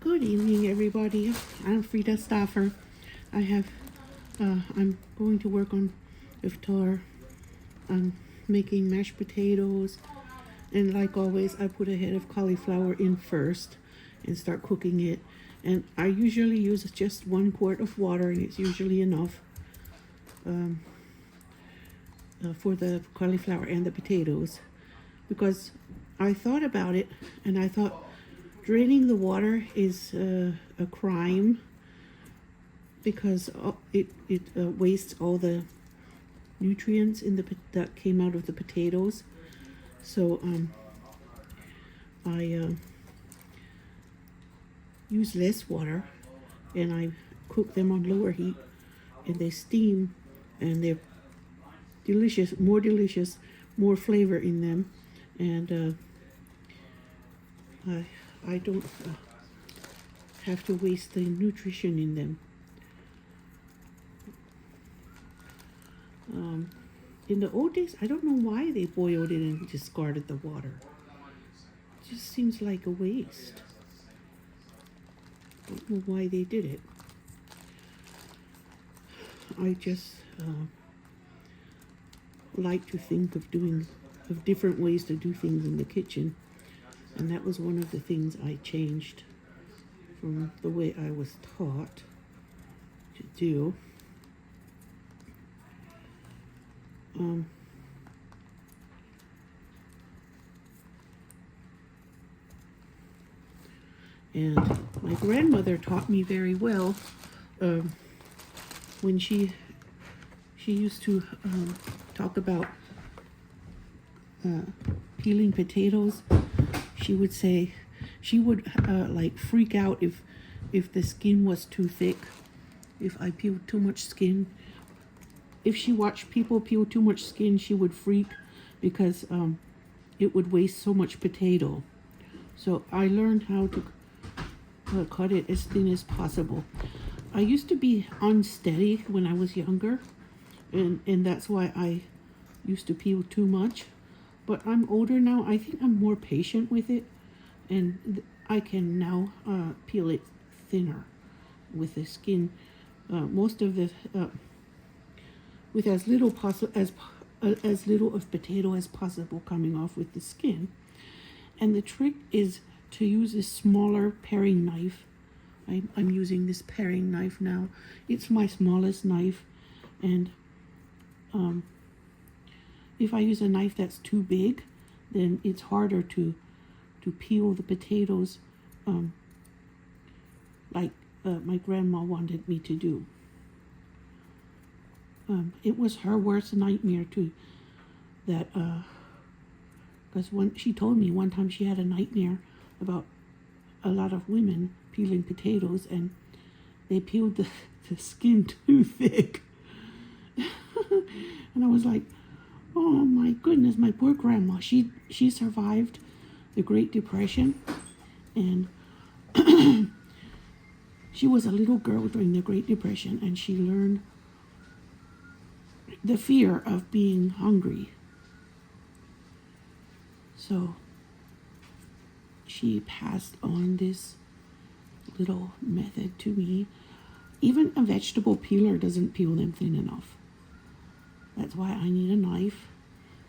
Good evening, everybody. I'm Frida Staffer. I'm going to work on iftar. I'm making mashed potatoes, and like always, I put a head of cauliflower in first and start cooking it. And I usually use just 1 quart of water, and it's usually enough for the cauliflower and the potatoes, because I thought about it, and I thought draining the water is a crime, because it wastes all the nutrients that came out of the potatoes. So I use less water, and I cook them on lower heat, and they steam, and they're delicious, more flavor in them, and I don't have to waste the nutrition in them. In the old days, I don't know why they boiled it and discarded the water. It just seems like a waste. I don't know why they did it. I just like to think of different ways to do things in the kitchen. And that was one of the things I changed from the way I was taught to do. And my grandmother taught me very well when she used to talk about peeling potatoes. She would say, she would like freak out if the skin was too thick, if I peeled too much skin. If she watched people peel too much skin, she would freak, because it would waste so much potato. So I learned how to cut it as thin as possible. I used to be unsteady when I was younger, and that's why I used to peel too much. But I'm older now. I think I'm more patient with it, and I can now peel it thinner with the skin. Most of the with as little as little of potato as possible coming off with the skin. And the trick is to use a smaller paring knife. I'm using this paring knife now. It's my smallest knife, and if I use a knife that's too big, then it's harder to peel the potatoes like my grandma wanted me to do. It was her worst nightmare too, that because she told me one time she had a nightmare about a lot of women peeling potatoes, and they peeled the skin too thick. And I was like, oh my goodness, my poor grandma. She survived the Great Depression, and she was a little girl during the Great Depression, and she learned the fear of being hungry. So she passed on this little method to me. Even a vegetable peeler doesn't peel them thin enough. That's why I need a knife,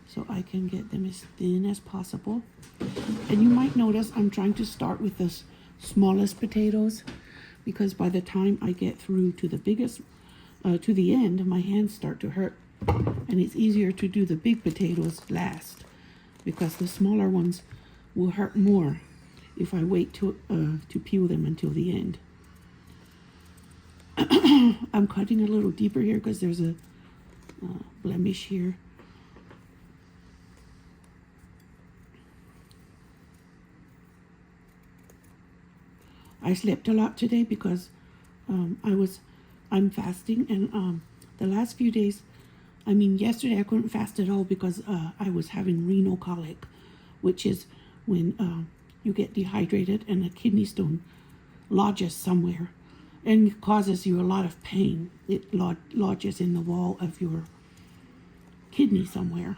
so I can get them as thin as possible. And you might notice I'm trying to start with the smallest potatoes, because by the time I get through to the biggest, to the end, my hands start to hurt. And it's easier to do the big potatoes last, because the smaller ones will hurt more if I wait to peel them until the end. I'm cutting a little deeper here because there's a blemish here. I slept a lot today because I'm fasting, and the last few days, yesterday I couldn't fast at all because I was having renal colic, which is when you get dehydrated and a kidney stone lodges somewhere and causes you a lot of pain. It lodges in the wall of your kidney somewhere,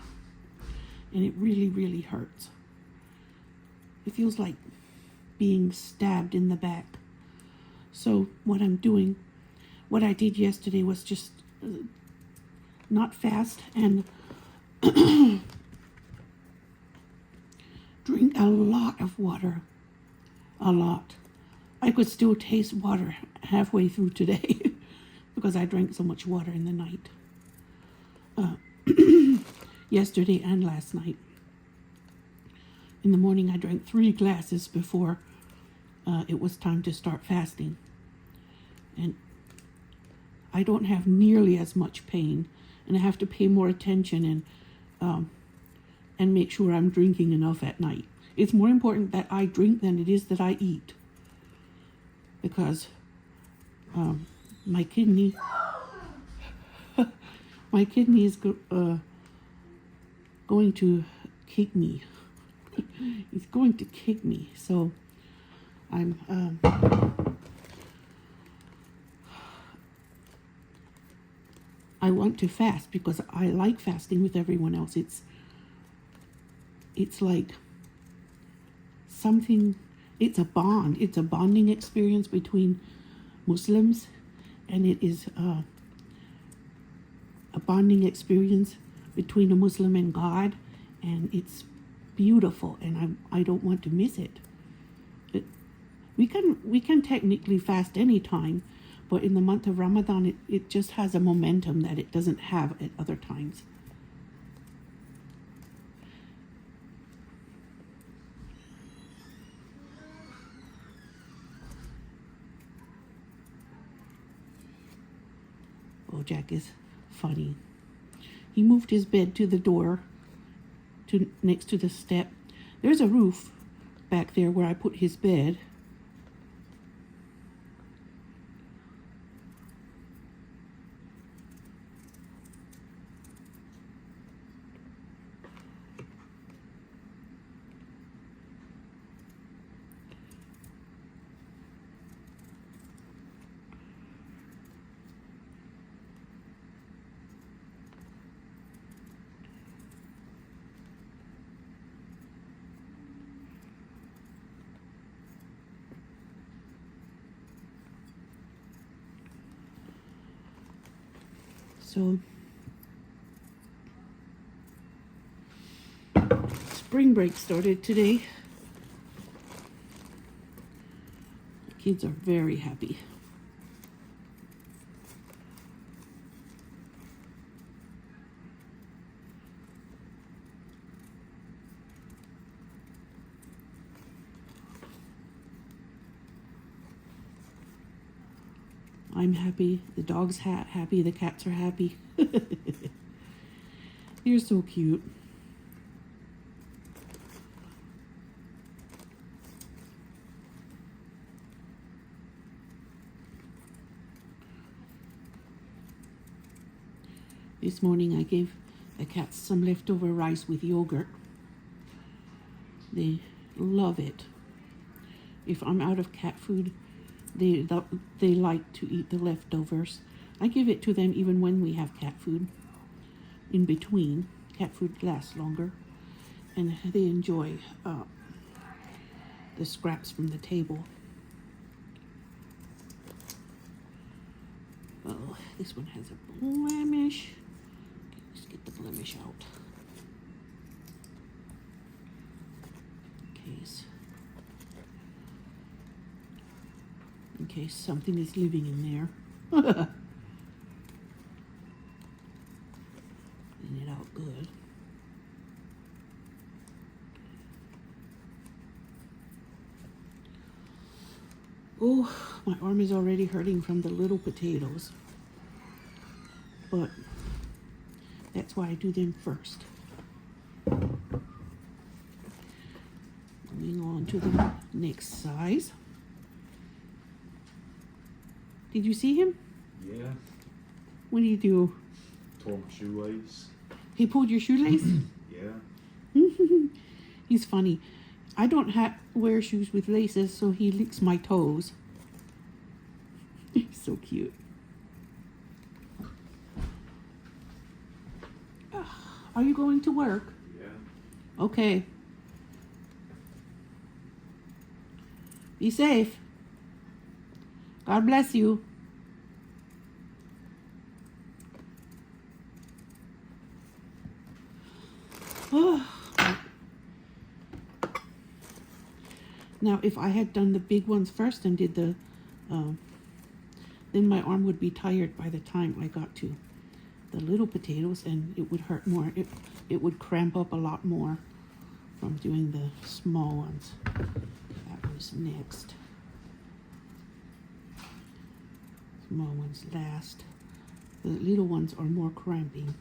and it really, really hurts. It feels like being stabbed in the back. So what I did yesterday was just not fast and drink a lot of water. A lot. I could still taste water halfway through today because I drank so much water in the night. Yesterday and last night. In the morning, I drank 3 glasses before it was time to start fasting. And I don't have nearly as much pain, and I have to pay more attention and make sure I'm drinking enough at night. It's more important that I drink than it is that I eat, because my kidney is going to kick me. It's going to kick me. So I want to fast because I like fasting with everyone else. It's like something, it's a bond. It's a bonding experience between Muslims, and it is a bonding experience between a Muslim and God, and it's beautiful, and I don't want to miss it. We can technically fast any time, but in the month of Ramadan, it just has a momentum that it doesn't have at other times. Oh, Jack is funny. He moved his bed to the door, next to the step. There's a roof back there where I put his bed. So spring break started today. The kids are very happy. I'm happy, the dog's happy, the cats are happy. You're so cute. This morning I gave the cats some leftover rice with yogurt. They love it. If I'm out of cat food, they like to eat the leftovers. I give it to them even when we have cat food. In between, cat food lasts longer, and they enjoy the scraps from the table. Oh, this one has a blemish. Let's get the blemish out. In case something is living in there. Clean it out good. Oh, my arm is already hurting from the little potatoes. But that's why I do them first. Moving on to the next size. Did you see him? Yeah. What did he do? Tore my shoelace. He pulled your shoelace? Yeah. He's funny. I don't wear shoes with laces, so he licks my toes. He's so cute. Are you going to work? Yeah. Okay. Be safe. God bless you. Now, if I had done the big ones first and did the, then my arm would be tired by the time I got to the little potatoes, and it would hurt more. It would cramp up a lot more from doing the small ones. That was next. Small ones last. The little ones are more cramping.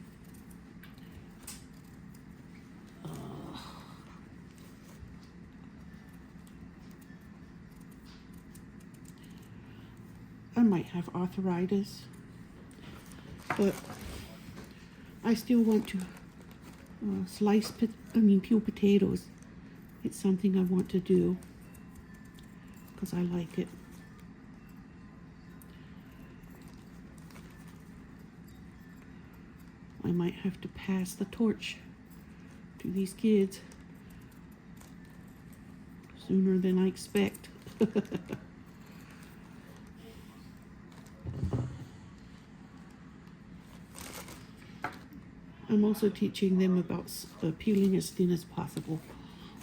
I might have arthritis, but I still want to peel potatoes. It's something I want to do because I like it. I might have to pass the torch to these kids sooner than I expect. I'm also teaching them about peeling as thin as possible.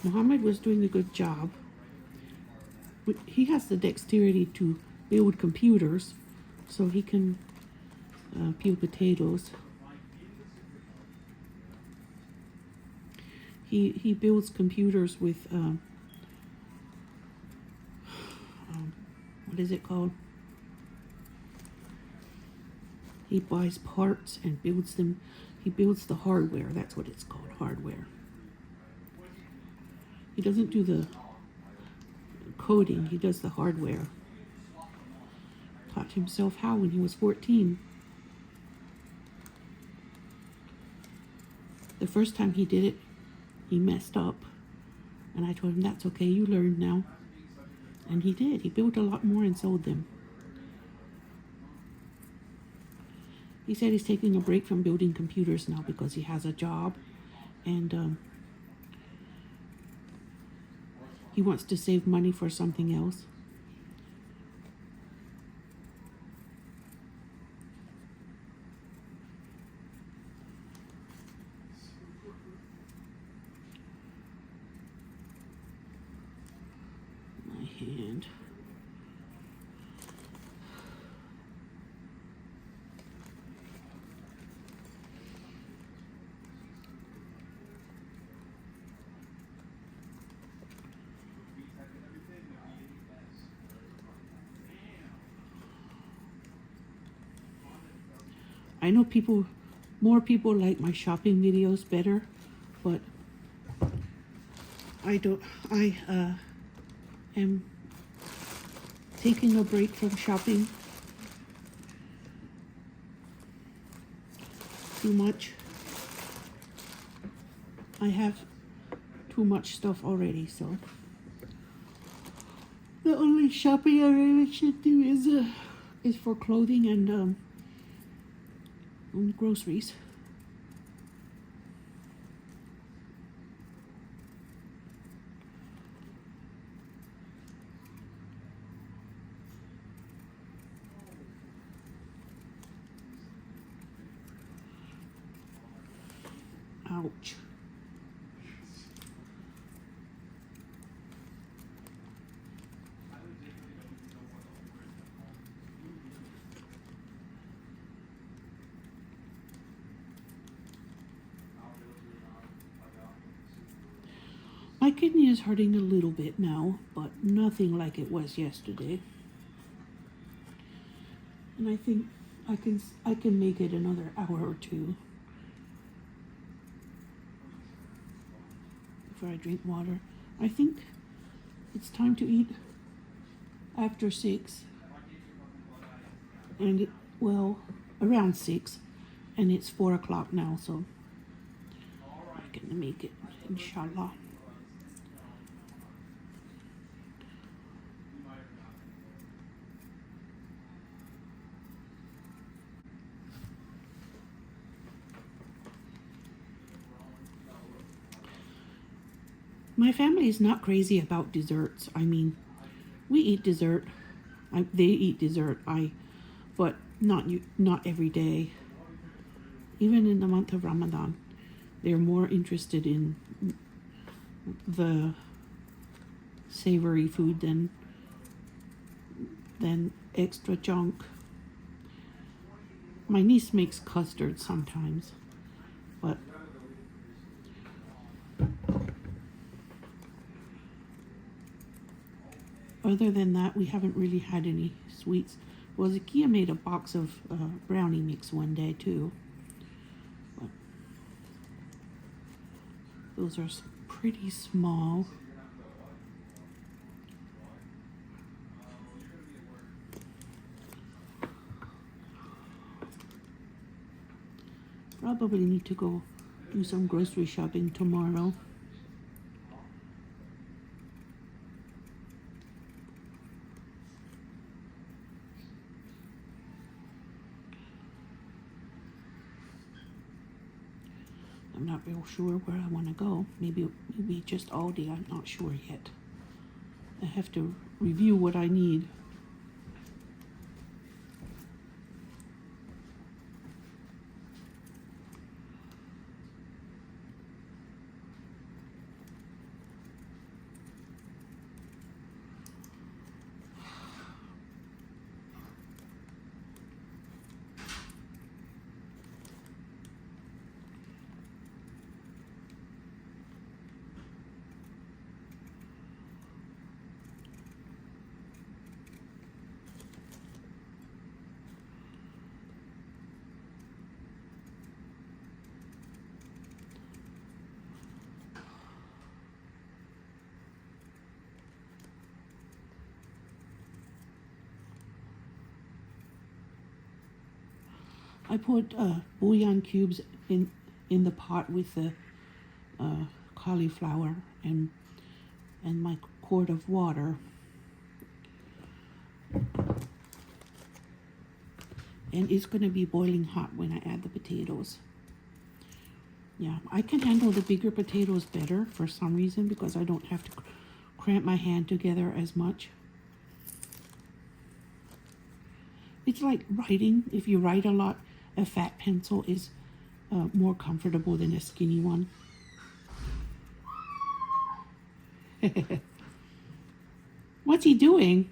Muhammad was doing a good job. He has the dexterity to build computers, so he can peel potatoes. He builds computers with what is it called? He buys parts and builds them. He builds the hardware. That's what it's called, hardware. He doesn't do the coding. He does the hardware. Taught himself how when he was 14. The first time he did it, he messed up. And I told him, that's okay, you learned now. And he did. He built a lot more and sold them. He said he's taking a break from building computers now because he has a job, and he wants to save money for something else. My hand. I know more people like my shopping videos better, but I am taking a break from shopping too much. I have too much stuff already, so the only shopping I really should do is for clothing and groceries. Ouch. My kidney is hurting a little bit now, but nothing like it was yesterday. And I think I can make it another hour or two before I drink water. I think it's time to eat after 6. And around 6, and it's 4 o'clock now, so I'm gonna make it, inshallah. My family is not crazy about desserts. I mean, we eat dessert They eat dessert. But not every day. Even in the month of Ramadan, they're more interested in the savory food than extra junk. My niece makes custard sometimes, but other than that, we haven't really had any sweets. Well, Zakia made a box of brownie mix one day too. But those are pretty small. Probably need to go do some grocery shopping tomorrow. I'm not real sure where I want to go. Maybe just Aldi. I'm not sure yet. I have to review what I need. I put bouillon cubes in the pot with the cauliflower and my quart of water. And it's going to be boiling hot when I add the potatoes. Yeah, I can handle the bigger potatoes better for some reason because I don't have to cramp my hand together as much. It's like writing. If you write a lot, a fat pencil is more comfortable than a skinny one. What's he doing?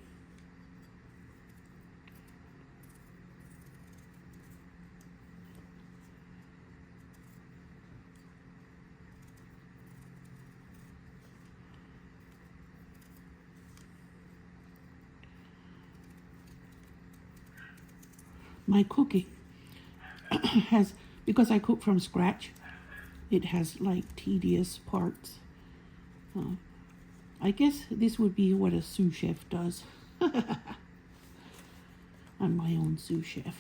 My cooking has, because I cook from scratch, it has like tedious parts. I guess this would be what a sous chef does. I'm my own sous chef.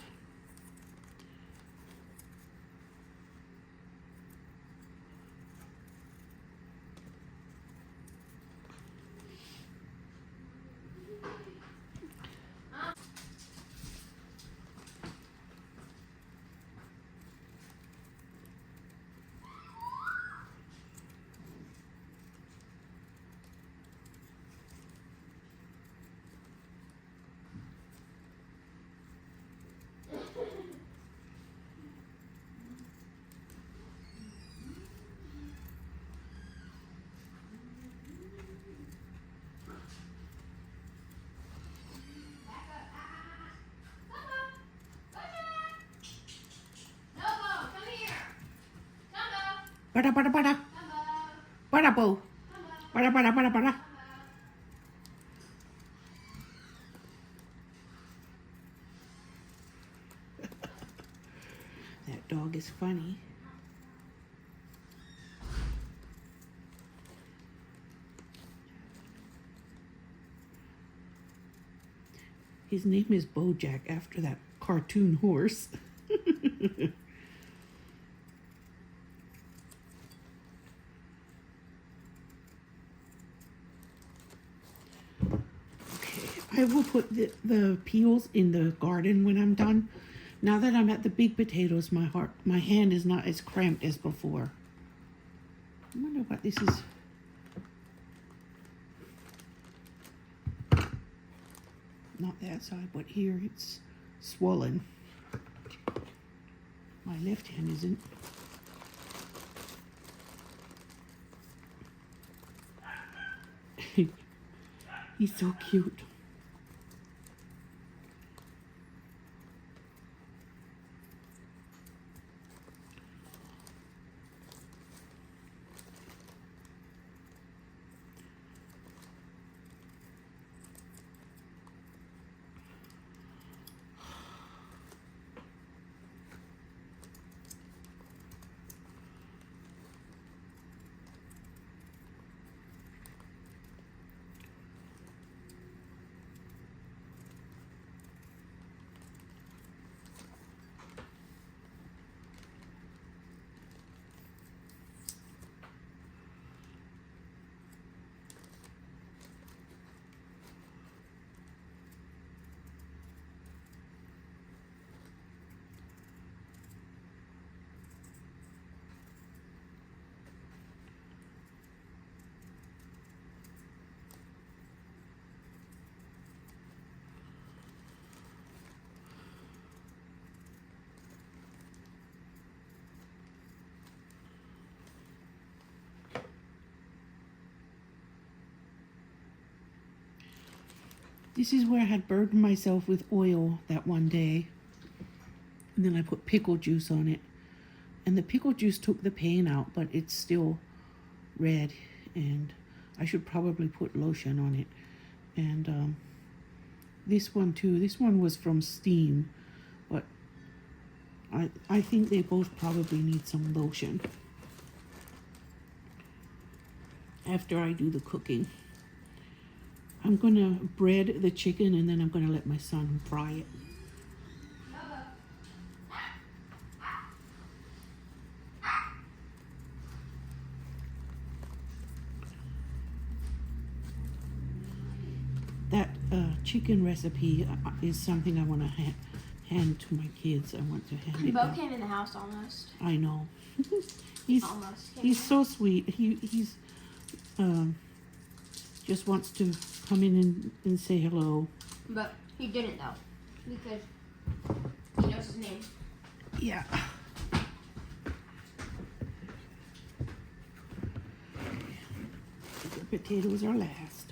Para, para, para. Para, po. Para, para, para, para. That dog is funny. His name is Bojack after that cartoon horse. I will put the peels in the garden when I'm done. Now that I'm at the big potatoes, my hand is not as cramped as before. I wonder what this is. Not that that side, but here it's swollen. My left hand isn't. He's so cute. This is where I had burdened myself with oil that one day. And then I put pickle juice on it. And the pickle juice took the pain out, but it's still red. And I should probably put lotion on it. And this one too. This one was from Steam. But I think they both probably need some lotion after I do the cooking. I'm going to bread the chicken and then I'm going to let my son fry it. That chicken recipe is something I want to hand to my kids. I want to hand it. Bo came in the house almost. I know. He's so sweet. He's just wants to come in and say hello. But he didn't though, because he knows his name. Yeah. The potatoes are last.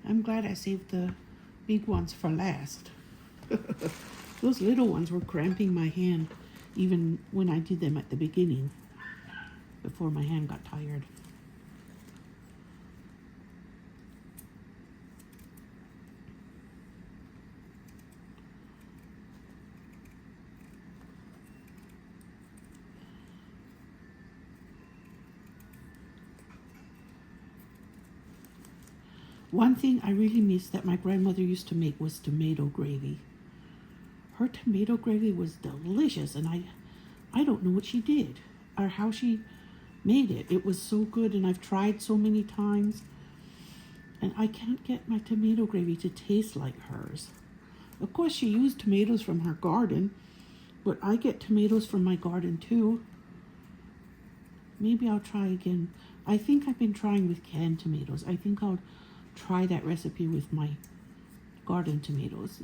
I'm glad I saved the big ones for last. Those little ones were cramping my hand even when I did them at the beginning, before my hand got tired. One thing I really miss that my grandmother used to make was tomato gravy. Her tomato gravy was delicious, and I don't know what she did or how she made it. It was so good, and I've tried so many times, and I can't get my tomato gravy to taste like hers. Of course, she used tomatoes from her garden, but I get tomatoes from my garden too. Maybe I'll try again. I think I've been trying with canned tomatoes. I think I'll try that recipe with my garden tomatoes.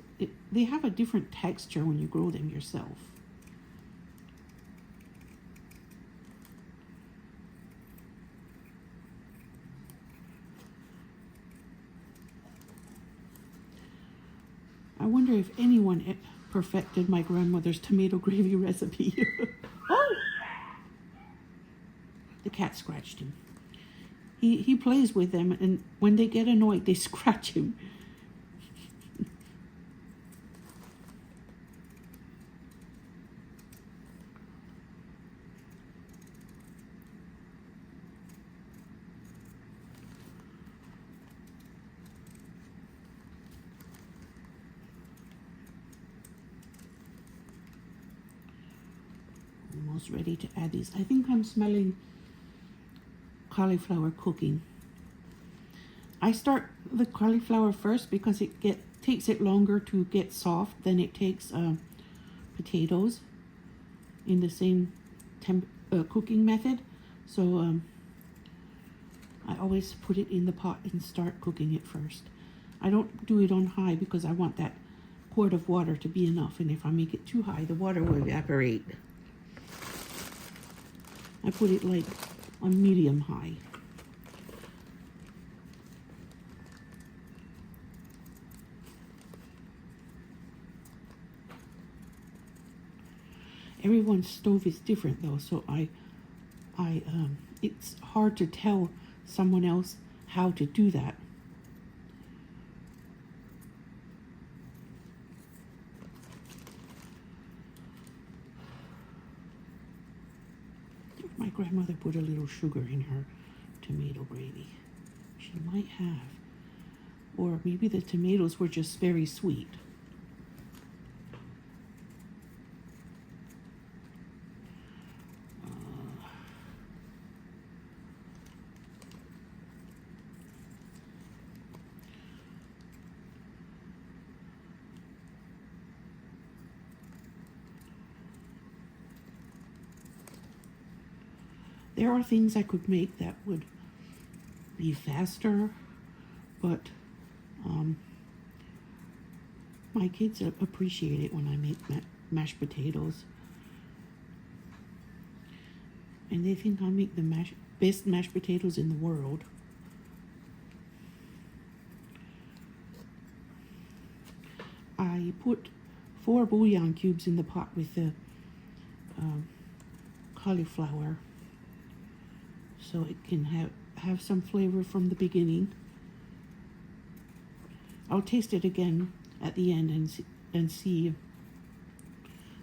They have a different texture when you grow them yourself. I wonder if anyone perfected my grandmother's tomato gravy recipe. Oh! The cat scratched him. He plays with them, and when they get annoyed, they scratch him. Almost ready to add these. I think I'm smelling cauliflower cooking. I start the cauliflower first because it takes it longer to get soft than it takes potatoes in the same cooking method. So I always put it in the pot and start cooking it first. I don't do it on high because I want that quart of water to be enough, and if I make it too high, the water will evaporate. I put it like on medium high. Everyone's stove is different though, so it's hard to tell someone else how to do that. My grandmother put a little sugar in her tomato gravy. She might have. Or maybe the tomatoes were just very sweet. There are things I could make that would be faster, but my kids appreciate it when I make mashed potatoes. And they think I make the best mashed potatoes in the world. I put 4 bouillon cubes in the pot with the cauliflower, so it can have some flavor from the beginning. I'll taste it again at the end and see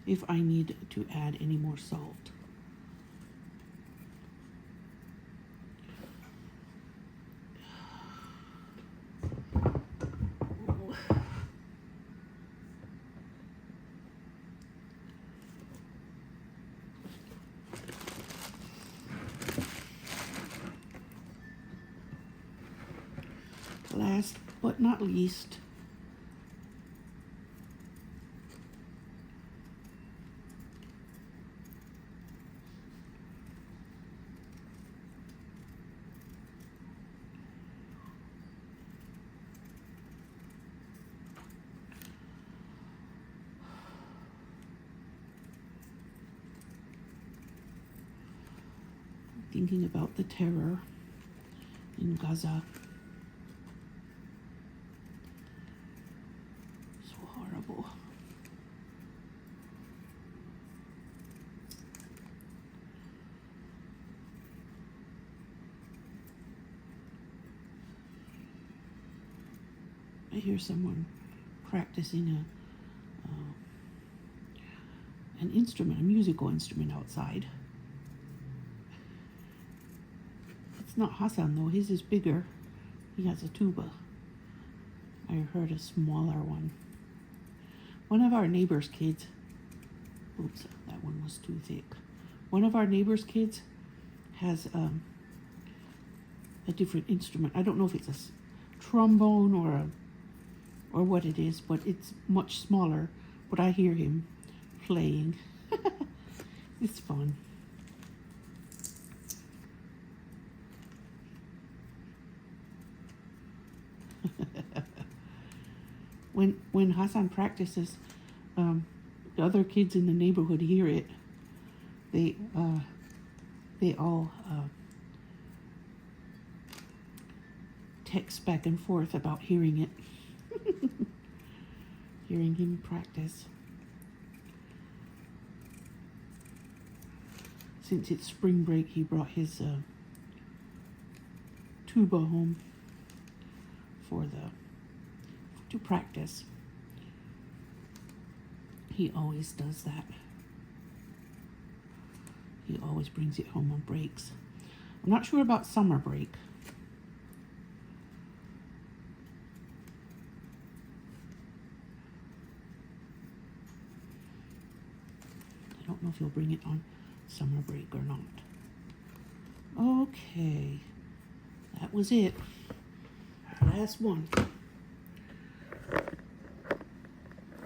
if I need to add any more salt. Last but not least, thinking about the terror in Gaza. So horrible. I hear someone practicing an instrument, a musical instrument outside. It's not Hassan though, his is bigger. He has a tuba. I heard a smaller one. One of our neighbor's kids, oops, that one was too thick. One of our neighbor's kids has a different instrument. I don't know if it's a trombone or what it is, but it's much smaller. But I hear him playing. It's fun. When Hassan practices, the other kids in the neighborhood hear it. They all text back and forth about hearing it. Hearing him practice. Since it's spring break, he brought his tuba home to practice. He always does that. He always brings it home on breaks. I'm not sure about summer break. I don't know if he'll bring it on summer break or not. Okay, that was it. Last one.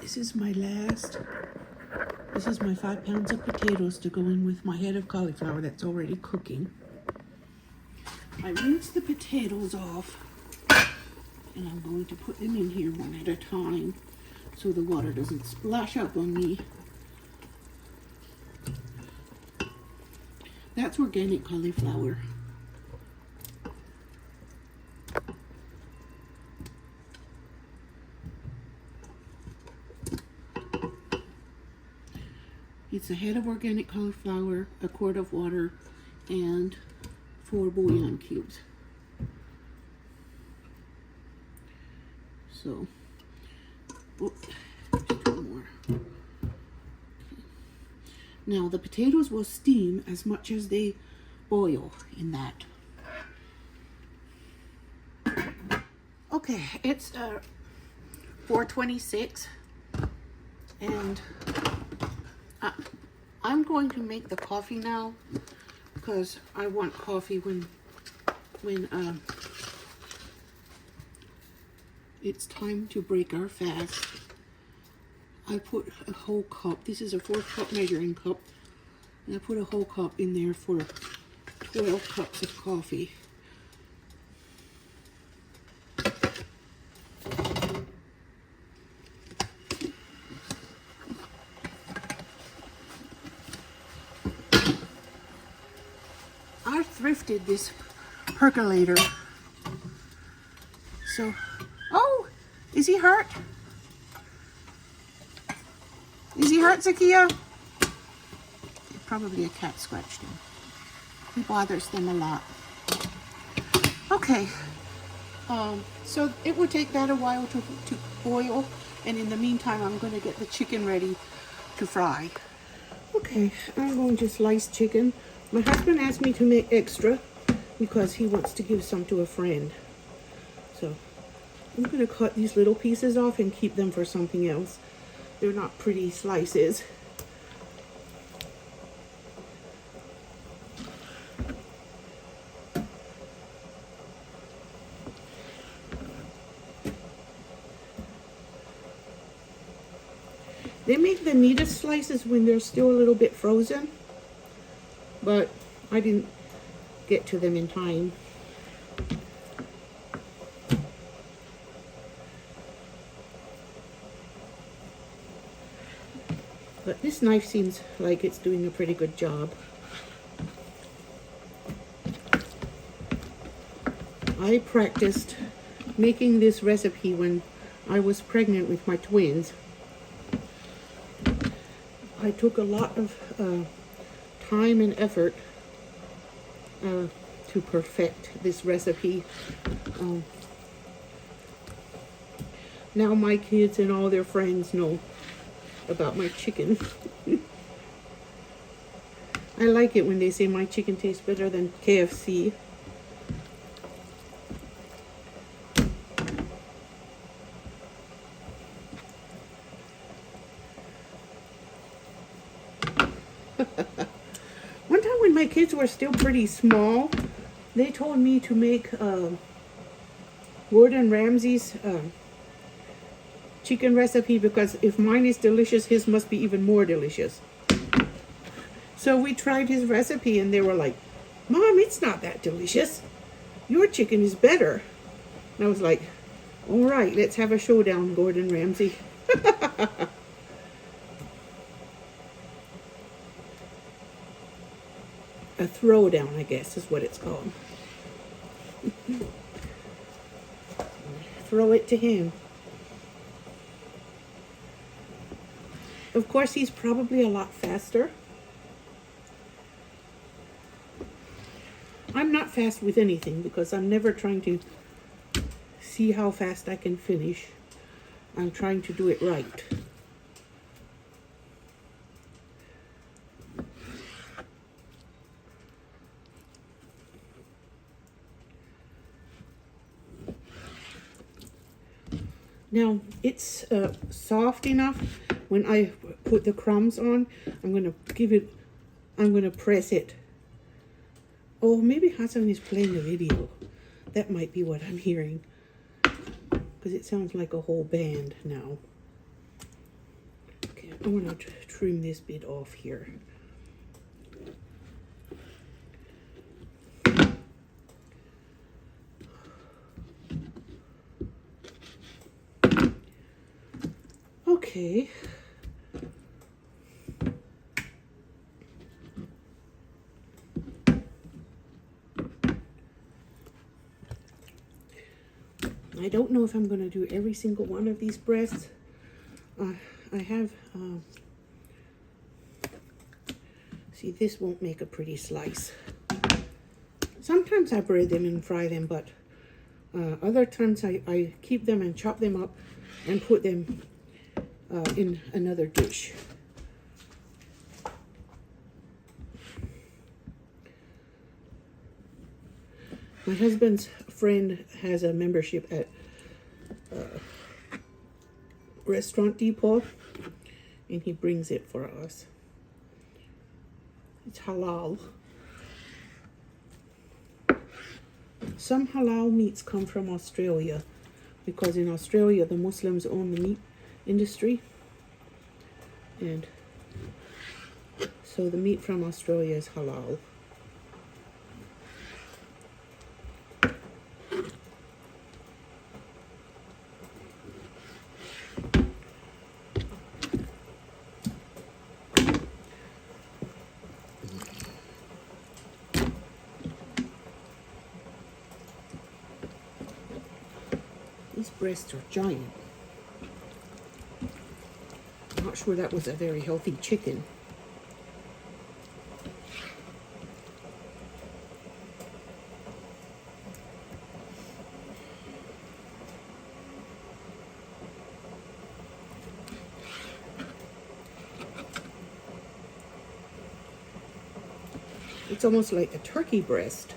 This is my 5 pounds of potatoes to go in with my head of cauliflower that's already cooking. I rinse the potatoes off and I'm going to put them in here one at a time so the water doesn't splash up on me. That's organic cauliflower. It's a head of organic cauliflower, a quart of water, and 4 bouillon cubes. So, just 2 more. Now the potatoes will steam as much as they boil in that. Okay, it's 4:26, and I'm going to make the coffee now because I want coffee when it's time to break our fast. I put a whole cup. This is a 4-cup measuring cup, and I put a whole cup in there for 12 cups of coffee. I thrifted this percolator. So, oh, is he hurt? Is he hurt, Zakia? Probably a cat scratched him. He bothers them a lot. Okay. So it will take that a while to boil, and in the meantime, I'm going to get the chicken ready to fry. Okay, I'm going to slice chicken. My husband asked me to make extra because he wants to give some to a friend. So I'm going to cut these little pieces off and keep them for something else. They're not pretty slices. They make the neatest slices when they're still a little bit frozen, but I didn't get to them in time. But this knife seems like it's doing a pretty good job. I practiced making this recipe when I was pregnant with my twins. I took a lot of time and effort to perfect this recipe. Now my kids and all their friends know about my chicken. I like it when they say my chicken tastes better than KFC. One time when my kids were still pretty small, they told me to make Gordon Ramsay's chicken recipe because if mine is delicious, his must be even more delicious. So we tried his recipe and they were like, "Mom, it's not that delicious. Your chicken is better." And I was like, "All right, let's have a showdown, Gordon Ramsay." A throwdown, I guess, is what it's called. Throw it to him. Of course, he's probably a lot faster. I'm not fast with anything because I'm never trying to see how fast I can finish. I'm trying to do it right. Now it's soft enough. When I put the crumbs on, I'm going to press it. Oh, maybe Hassan is playing a video. That might be what I'm hearing. Because it sounds like a whole band now. Okay, I want to trim this bit off here. Okay. I don't know if I'm going to do every single one of these breasts. I have, see, this won't make a pretty slice. Sometimes I bread them and fry them, but other times I keep them and chop them up and put them in another dish. My husband's friend has a membership at Restaurant Depot, and he brings it for us. It's halal. Some halal meats come from Australia because in Australia the Muslims own the meat industry, and so the meat from Australia is halal. These breasts are giant. I'm not sure that was a very healthy chicken. It's almost like a turkey breast.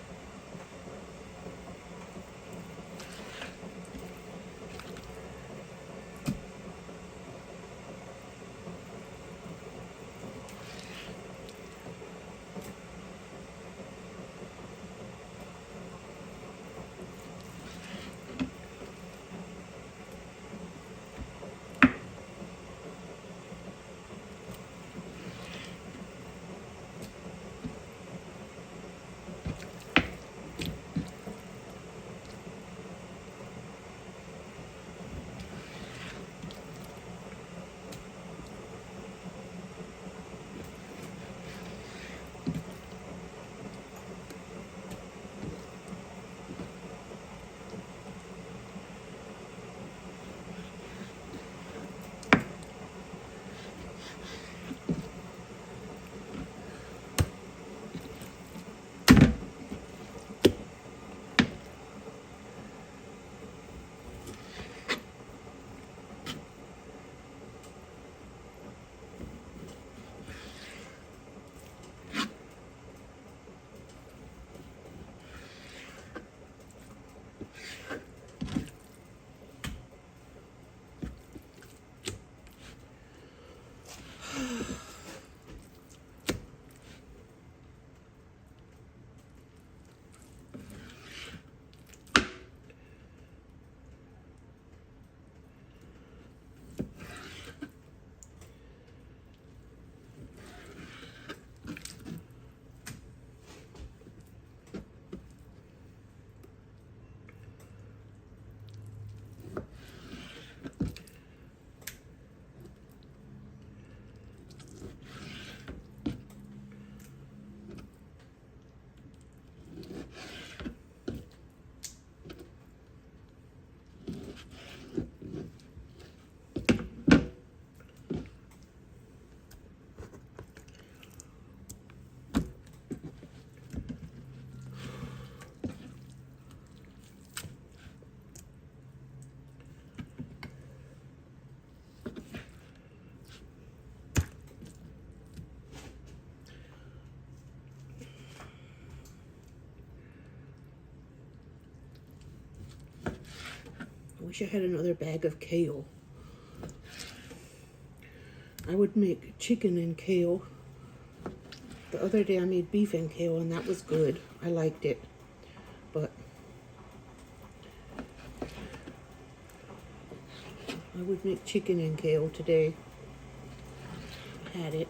wish I had another bag of kale. I would make chicken and kale. The other day I made beef and kale, and that was good. I liked it. But I would make chicken and kale today. I had it.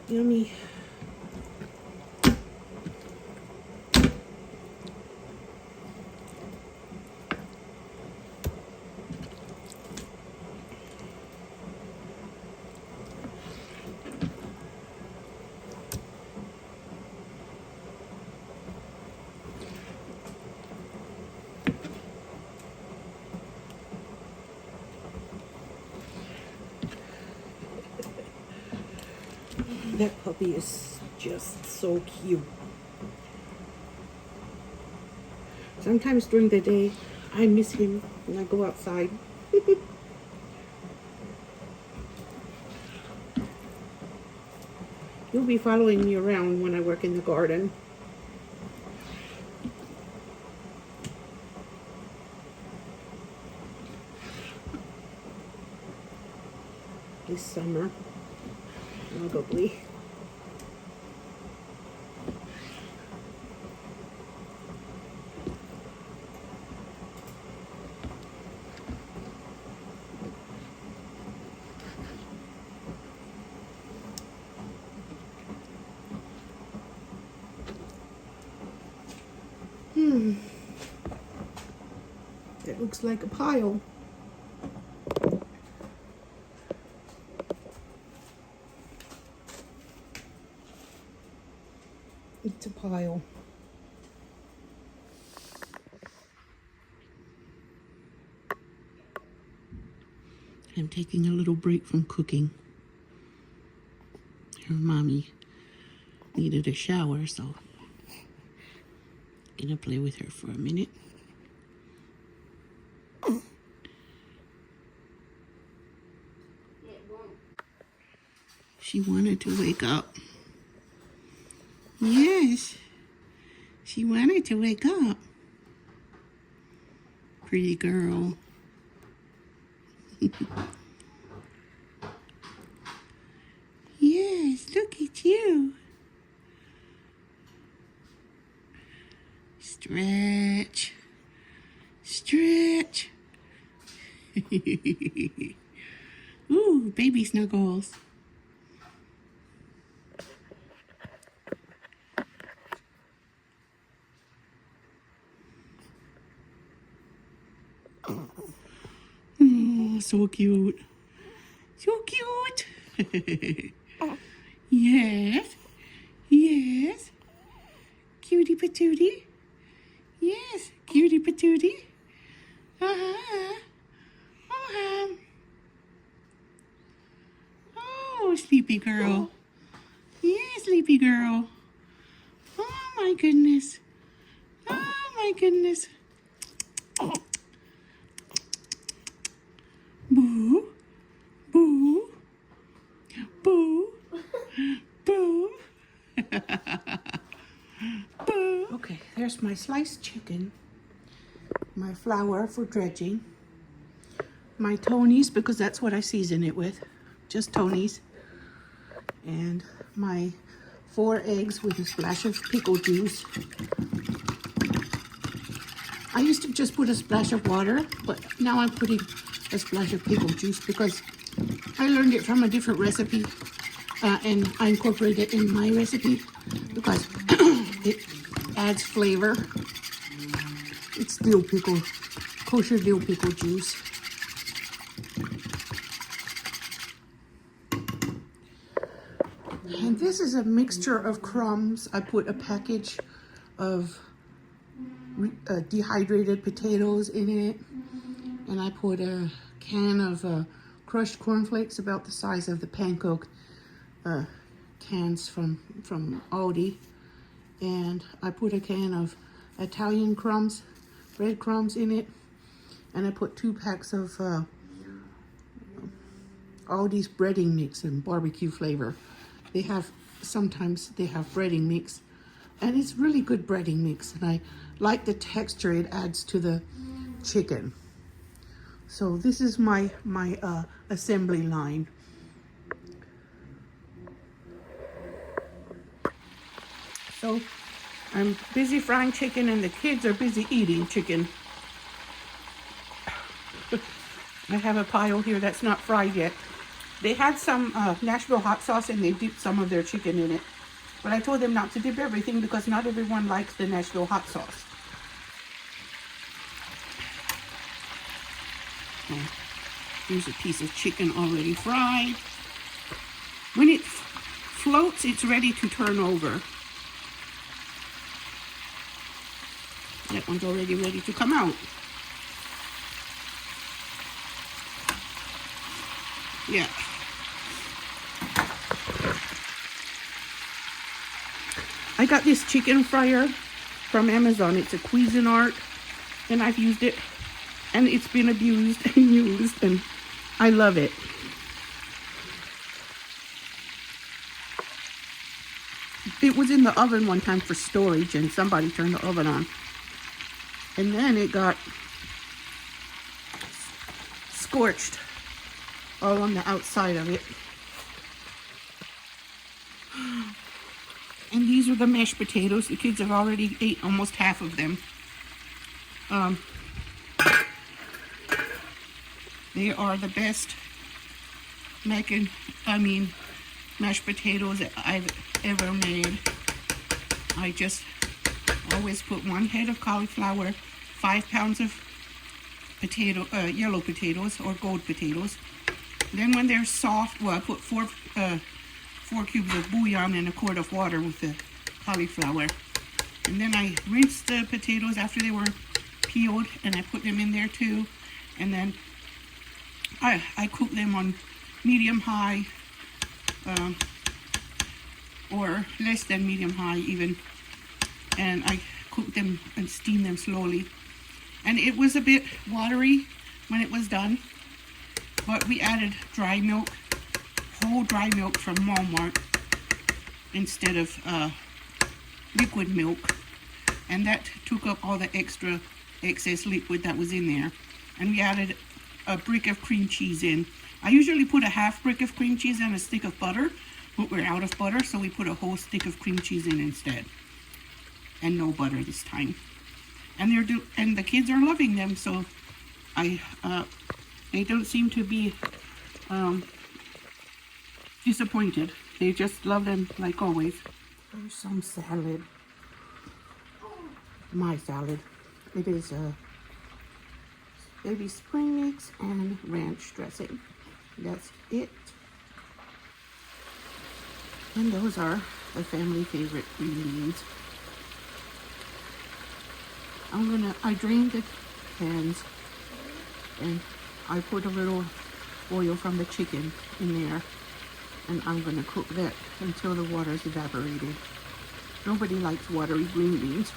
Yummy. That puppy is just so cute. Sometimes during the day, I miss him when I go outside. He'll be following me around when I work in the garden. This summer, probably. It looks like a pile. It's a pile. I'm taking a little break from cooking. Her mommy needed a shower, so I'm gonna play with her for a minute. She wanted to wake up. Yes, she wanted to wake up. Pretty girl. Yes, look at you. Stretch. Stretch. Ooh, baby snuggles. Oh, so cute. So cute. Yes. Yes. Cutie patootie. Yes, cutie patootie. Uh-huh. Oh, sleepy girl. Yes, sleepy girl. Oh, my goodness. Oh, my goodness. Boo. Boo. Boo. Boo. Boo. Okay, there's my sliced chicken. My flour for dredging. My Tony's, because that's what I season it with. Just Tony's. And my 4 eggs with a splash of pickle juice. I used to just put a splash of water, but now I'm putting a splash of pickle juice because I learned it from a different recipe, and I incorporate it in my recipe because it adds flavor. It's dill pickle, kosher dill pickle juice. And this is a mixture of crumbs. I put a package of dehydrated potatoes in it, and I put a can of crushed cornflakes about the size of the panko cans from Aldi. And I put a can of Italian crumbs, breadcrumbs in it. And I put 2 packs of Aldi's breading mix and barbecue flavor. Sometimes they have breading mix. And it's really good breading mix. And I like the texture it adds to the chicken. So this is my assembly line. So I'm busy frying chicken and the kids are busy eating chicken. I have a pile here that's not fried yet. They had some Nashville hot sauce and they dipped some of their chicken in it. But I told them not to dip everything because not everyone likes the Nashville hot sauce. Here's a piece of chicken already fried. When it floats, it's ready to turn over. That one's already ready to come out. Yeah. I got this chicken fryer from Amazon. It's a Cuisinart, and I've used it. And it's been abused and used, and I love it. It was in the oven one time for storage, and somebody turned the oven on. And then it got scorched all on the outside of it. And these are the mashed potatoes. The kids have already ate almost half of them. They are the best mashed potatoes that I've ever made. I just always put 1 head of cauliflower, 5 pounds of yellow potatoes or gold potatoes. Then when they're soft, I put 4 cubes of bouillon and a quart of water with the cauliflower. And then I rinse the potatoes after they were peeled, and I put them in there too. And then I cook them on medium-high or less than medium-high even. And I cook them and steam them slowly. And it was a bit watery when it was done. But we added dry milk, whole dry milk from Walmart instead of liquid milk. And that took up all the excess liquid that was in there. And we added a brick of cream cheese in. I usually put a half brick of cream cheese and a stick of butter, but we're out of butter, so we put a whole stick of cream cheese in instead. And no butter this time. And the kids are loving them, so they don't seem to be disappointed. They just love them like always. Here's some salad. My salad. It is baby spring mix and ranch dressing. That's it. And those are the family favorite green beans. I drained the cans and I put a little oil from the chicken in there, and I'm gonna cook that until the water's evaporated. Nobody likes watery green beans.